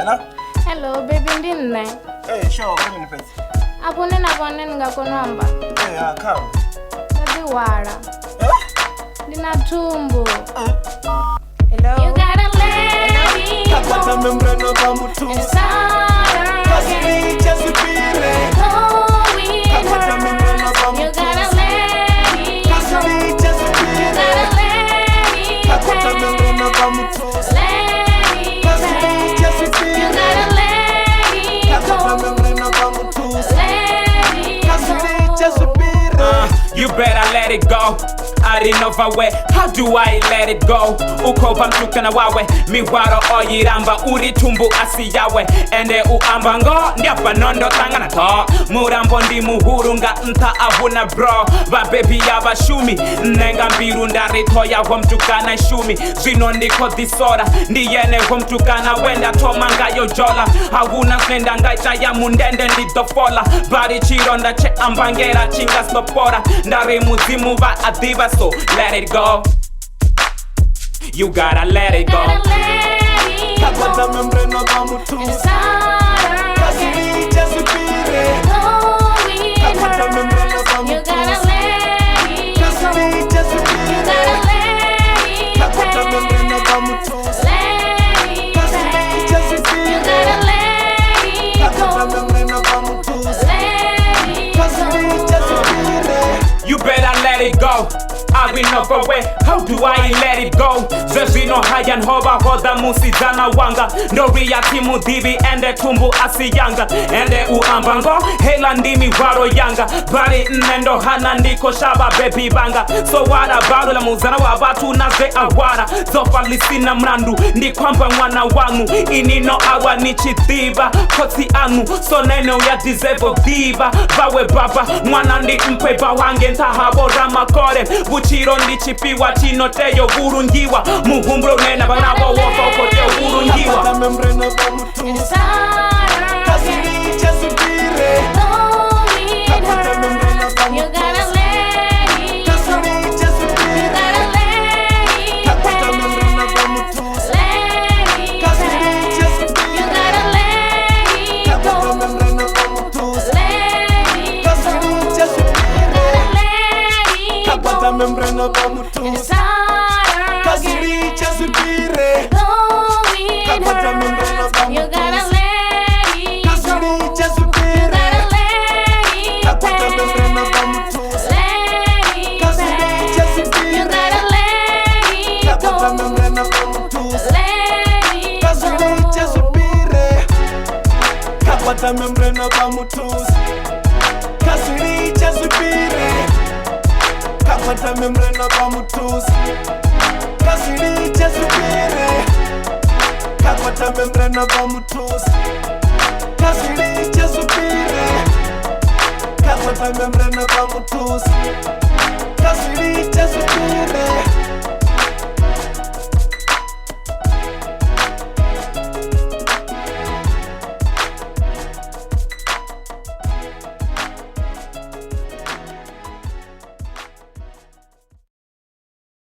Hello? Hello, baby, ndinne. Hey, sure, what in face? Apone na pone ngakonamba. Hey, come. Baby wala. Ndina tumbo. Hello. You gotta let me go. Kapata membrana ba mutu. Inside Kasiri chasipire. Kapata membrana ba mutu. You gotta let me go. Kasiri chasipire. You gotta let me go. Kapata membrana ba mutu. Let me go. Kasiri chasipire. You gotta let me Kapata go. membrana ba mutu. Let me Kasiri go. chasipire. You better let it go. I didn't know if way. How do I let it go? Ukopa mtukana wawe miwaro oyiramba uri tumbu asi yawe ende uamba ngo ndiapa nondo tangana to murambo ndi muhurunga nta avuna bro ba baby yaba shumi nenga mbiru ndarito ya mtukana shumi zino ndiko disora ndiyene mtukana wenda tomanga yo jola haguna snenda ngaita ya mundende ndidofola bari chironda che ambangera chinga stopora ndare muzimu va adiva so let it go. You gotta let it go. Kapata membrana ba mutu. Kasiri chasipire. Kapata membrana ba mutu. You gotta let me go. Kasiri chasipire. Kapata membrana ba mutu. Let me go. Kasiri chasipire. You gotta let me Kapata go. membrana ba mutu. Let me Kasiri go. chasipire. You better let it go. I will not away. How do I let it go? Zevino hayan hoba hoda musizana wanga. Noria timu divi ende tumbu asiyanga. Ende uambango hela ndimi waro yanga. Bari nendo hana ndiko shaba baby banga. So wada bado la muzana wabatu naze awara. Zofa lisina mrandu ndikwamba mwana wangu. Inino awa nichidiva koti anu. So neno ya dizevo diva. Bawe baba mwana ndi mpe bawange ntahabo ramakore. Chiro ndichipiwa chinoteyo burungiwa muhumbro nena banawo wofa ukoteo burungiwa Kapata membrana ba mutu. Kasiri chasipire. Kapata membrana ba You mutu. gotta let me go. Kasiri chasipire. Gotta let me Kapata go. membrana ba mutu. Let me go. Kasiri chasipire. You gotta let me Kapata go. membrana ba mutu. Let me go. Kasiri chasipire. Let me Kapata go. membrana ba mutu. Inside Kasiri chasipire. Kapata membrana ba You mutu. gotta let me go. Kasiri chasipire. Gotta let me Kapata go. membrana ba mutu. Let me Kasiri go. chasipire. You gotta let me Kapata go. membrana ba mutu. Let me Kasiri go. chasipire. Kapata membrana ba mutu. Kasiri chasipire. Kapata membrana ba mutu. Kasiri chasipire. Kapata membrana ba mutu. Kasiri chasipire. Kapata membrana ba mutu. Kasiri chasipire.